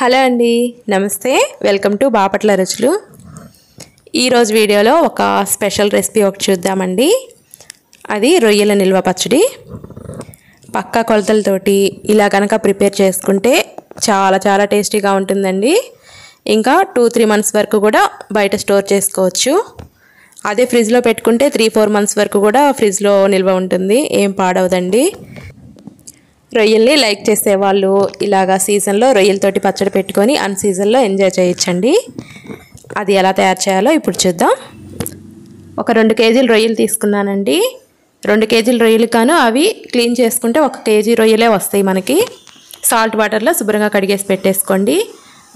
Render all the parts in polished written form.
Hello అండి, నమస్తే. Welcome to Bapatla రుచులు. ఈరోజు వీడియోలో ఒక స్పెషల్ రెసిపీ ఒకటి చూద్దామండి. అది రొయ్యల నిల్వ పచ్చడి. పక్కా కొలతలతోటి ఇలా కనుక ప్రిపేర్ చేసుకుంటే చాలా టేస్టీగా ఉంటుందండి. ఇంకా 2-3 మంత్స్ వరకు కూడా బయట స్టోర్ చేసుకోవచ్చు. అదే ఫ్రిడ్జ్లో పెట్టుకుంటే 3-4 మంత్స్ వరకు కూడా ఫ్రిడ్జ్లో నిల్వ ఉంటుంది, ఏం పాడవదండి. రొయ్యల్ని లైక్ చేసేవాళ్ళు ఇలాగా సీజన్లో రొయ్యలతోటి పచ్చడి పెట్టుకొని అన్ సీజన్లో ఎంజాయ్ చేయొచ్చండి. అది ఎలా తయారు చేయాలో ఇప్పుడు చూద్దాం. ఒక 2 కేజీలు రొయ్యలు తీసుకున్నానండి. 2 కేజీల రొయ్యలు కాను అవి క్లీన్ చేసుకుంటే 1 కేజీ రొయ్యలే వస్తాయి మనకి. సాల్ట్ వాటర్లో శుభ్రంగా కడిగేసి పెట్టేసుకోండి.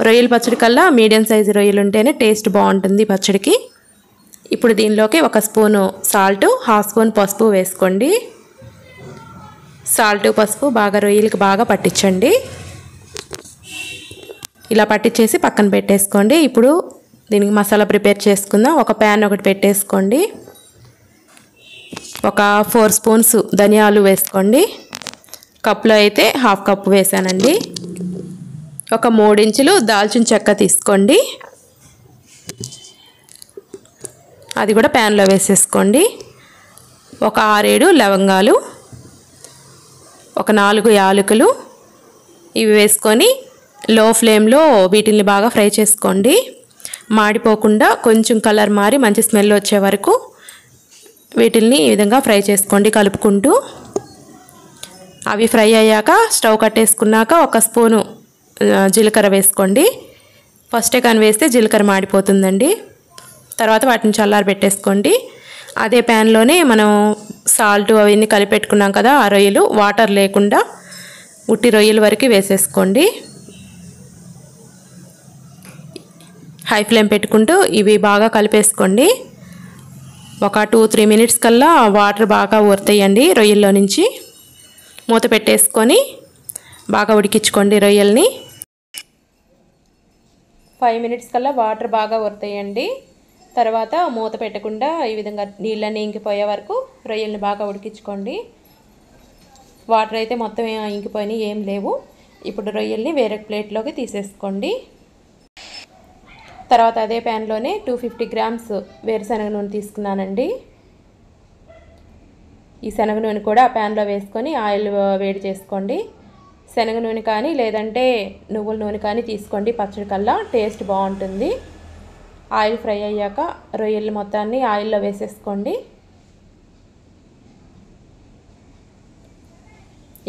రొయ్యల పచ్చడి కల్లా మీడియం సైజు రొయ్యలు ఉంటేనే టేస్ట్ బాగుంటుంది పచ్చడికి. ఇప్పుడు దీనిలోకి 1 స్పూను సాల్ట్, 1/2 స్పూన్ పసుపు వేసుకోండి. సాల్ట్ పసుపు బాగా రొయ్యలకి బాగా పట్టించండి. ఇలా పట్టించేసి పక్కన పెట్టేసుకోండి. ఇప్పుడు దీనికి మసాలా ప్రిపేర్ చేసుకుందాం. ఒక ప్యాన్ ఒకటి పెట్టేసుకోండి. ఒక 4 స్పూన్స్ ధనియాలు వేసుకోండి. కప్లో అయితే 1/2 కప్పు వేసానండి. ఒక 3 ఇంచులు దాల్చిన చెక్క తీసుకోండి, అది కూడా ప్యాన్లో వేసేసుకోండి. ఒక 6-7 లవంగాలు, ఒక 4 యాలకులు ఇవి వేసుకొని లో ఫ్లేమ్లో వీటిని బాగా ఫ్రై చేసుకోండి. మాడిపోకుండా కొంచెం కలర్ మారి మంచి స్మెల్ వచ్చే వరకు వీటిల్ని ఈ విధంగా ఫ్రై చేసుకోండి కలుపుకుంటూ. అవి ఫ్రై అయ్యాక స్టవ్ కట్టేసుకున్నాక 1 స్పూను జీలకర్ర వేసుకోండి. ఫస్టే కానీ వేస్తే జీలకర్ర మాడిపోతుందండి. తర్వాత వాటిని చల్లారి పెట్టేసుకోండి. అదే ప్యాన్లోనే మనం సాల్ట్ అవన్నీ కలిపెట్టుకున్నాం కదా, ఆ రొయ్యలు వాటర్ లేకుండా ఉట్టి రొయ్యల వరకు వేసేసుకోండి. హై ఫ్లేమ్ పెట్టుకుంటూ ఇవి బాగా కలిపేసుకోండి. ఒక 2-3 మినిట్స్ కల్లా వాటర్ బాగా ఊరుతాయండి రొయ్యల్లో నుంచి. మూత పెట్టేసుకొని బాగా ఉడికించుకోండి రొయ్యల్ని. 5 మినిట్స్ కల్లా వాటర్ బాగా ఊరుతాయండి. తర్వాత మూత పెట్టకుండా ఈ విధంగా నీళ్ళని ఇంకిపోయే వరకు రొయ్యల్ని బాగా ఉడికించుకోండి. వాటర్ అయితే మొత్తం ఇంకిపోయినాయి, ఏం లేవు. ఇప్పుడు రొయ్యల్ని వేరే ప్లేట్లోకి తీసేసుకోండి. తర్వాత అదే ప్యాన్లోనే 250 గ్రామ్స్ వేరుశనగ నూనె తీసుకున్నానండి. ఈ శనగ నూనె కూడా ఆ ప్యాన్లో వేసుకొని ఆయిల్ వేడి చేసుకోండి. శనగ నూనె కానీ లేదంటే నువ్వుల నూనె కానీ తీసుకోండి, పచ్చడి కల్లా టేస్ట్ బాగుంటుంది. ఆయిల్ ఫ్రై అయ్యాక రొయ్యలు మొత్తాన్ని ఆయిల్లో వేసేసుకోండి.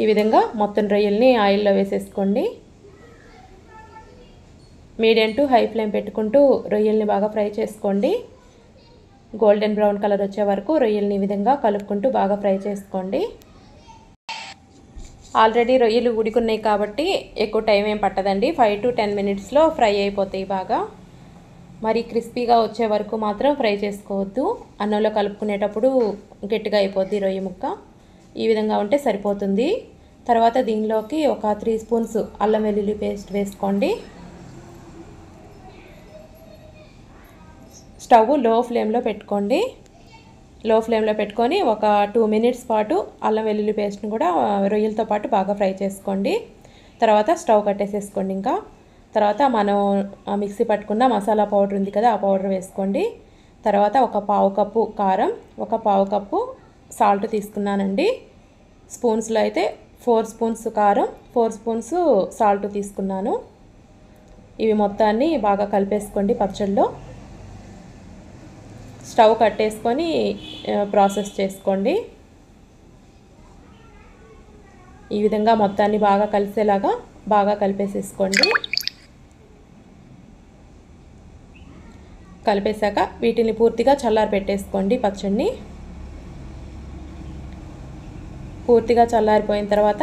ఈ విధంగా మొత్తం రొయ్యల్ని ఆయిల్లో వేసేసుకోండి. మీడియం టు హై ఫ్లేమ్ పెట్టుకుంటూ రొయ్యల్ని బాగా ఫ్రై చేసుకోండి. గోల్డెన్ బ్రౌన్ కలర్ వచ్చే వరకు రొయ్యల్ని ఈ విధంగా కలుపుకుంటూ బాగా ఫ్రై చేసుకోండి. ఆల్రెడీ రొయ్యలు ఉడికున్నాయి కాబట్టి ఎక్కువ టైం ఏం పట్టదండి. 5-10 మినిట్స్లో ఫ్రై అయిపోతాయి బాగా. మరి క్రిస్పీగా వచ్చే వరకు మాత్రం ఫ్రై చేసుకోవద్దు. అన్నంలో కలుపుకునేటప్పుడు గట్టిగా అయిపోద్ది రొయ్య ముక్క. ఈ విధంగా ఉంటే సరిపోతుంది. తర్వాత దీనిలోకి ఒక 3 స్పూన్స్ అల్లం వెల్లుల్లి పేస్ట్ వేసుకోండి. స్టవ్ లో ఫ్లేమ్లో పెట్టుకోండి. లో ఫ్లేమ్లో పెట్టుకొని ఒక 2 మినిట్స్ పాటు అల్లం వెల్లుల్లి పేస్ట్ని కూడా రొయ్యలతో పాటు బాగా ఫ్రై చేసుకోండి. తర్వాత స్టవ్ కట్టేసేసుకోండి. ఇంకా తర్వాత మనం మిక్సీ పట్టుకున్న మసాలా పౌడర్ ఉంది కదా, ఆ పౌడర్ వేసుకోండి. తర్వాత ఒక 1/2 కప్పు కారం, ఒక 1/2 కప్పు సాల్ట్ తీసుకున్నానండి. స్పూన్స్లో అయితే 4 స్పూన్స్ కారం, 4 స్పూన్స్ సాల్ట్ తీసుకున్నాను. ఇవి మొత్తాన్ని బాగా కలిపేసుకోండి పచ్చడిలో. స్టవ్ కట్టేసుకొని ప్రాసెస్ చేసుకోండి. ఈ విధంగా మొత్తాన్ని బాగా కలిసేలాగా బాగా కలిపేసేసుకోండి. కలిపేశాక వీటిని పూర్తిగా చల్లారి పెట్టేసుకోండి. పచ్చడిని పూర్తిగా చల్లారిపోయిన తర్వాత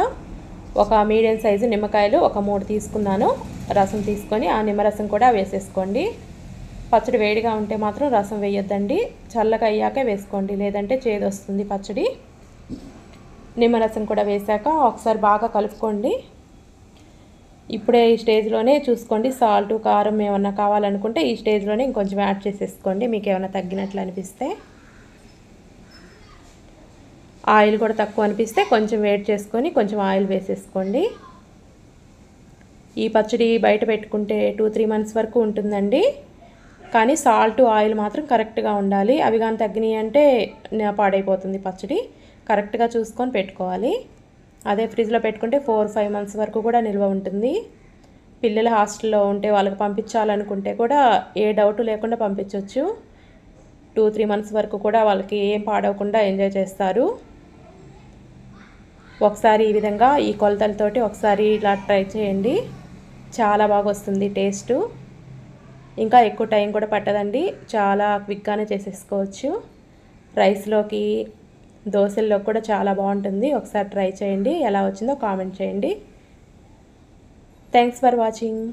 ఒక మీడియం సైజు నిమ్మకాయలు ఒక 3 తీసుకున్నాను. రసం తీసుకొని ఆ నిమ్మరసం కూడా వేసేసుకోండి. పచ్చడి వేడిగా ఉంటే మాత్రం రసం వేయొద్దండి, చల్లగా అయ్యాకే వేసుకోండి, లేదంటే చేదు వస్తుంది పచ్చడి. నిమ్మరసం కూడా వేశాక ఒకసారి బాగా కలుపుకోండి. ఇప్పుడే ఈ స్టేజ్లోనే చూసుకోండి, సాల్ట్ కారం ఏమన్నా కావాలనుకుంటే ఈ స్టేజ్లోనే ఇంకొంచెం యాడ్ చేసేసుకోండి మీకు ఏమైనా తగ్గినట్లు అనిపిస్తే. ఆయిల్ కూడా తక్కువ అనిపిస్తే కొంచెం వేడి చేసుకొని కొంచెం ఆయిల్ వేసేసుకోండి. ఈ పచ్చడి బయట పెట్టుకుంటే 2-3 మంత్స్ వరకు ఉంటుందండి. కానీ సాల్ట్ ఆయిల్ మాత్రం కరెక్ట్గా ఉండాలి. అవి కానీ తగ్గినాయి అంటే పాడైపోతుంది పచ్చడి. కరెక్ట్గా చూసుకొని పెట్టుకోవాలి. అదే ఫ్రిడ్జ్లో పెట్టుకుంటే 4-5 మంత్స్ వరకు కూడా నిల్వ ఉంటుంది. పిల్లలు హాస్టల్లో ఉంటే వాళ్ళకి పంపించాలనుకుంటే కూడా ఏ డౌట్ లేకుండా పంపించవచ్చు. 2-3 మంత్స్ వరకు కూడా వాళ్ళకి ఏం పాడవకుండా ఎంజాయ్ చేస్తారు. ఒకసారి ఈ విధంగా ఈ కొలతలతోటి ఒకసారి ఇలా ట్రై చేయండి. చాలా బాగా వస్తుంది టేస్టు. ఇంకా ఎక్కువ టైం కూడా పట్టదండి. చాలా క్విక్గానే చేసేసుకోవచ్చు. రైస్లోకి, దోశల్లోకి కూడా చాలా బాగుంటుంది. ఒకసారి ట్రై చేయండి. ఎలా వచ్చిందో కామెంట్ చేయండి. Thanks for watching.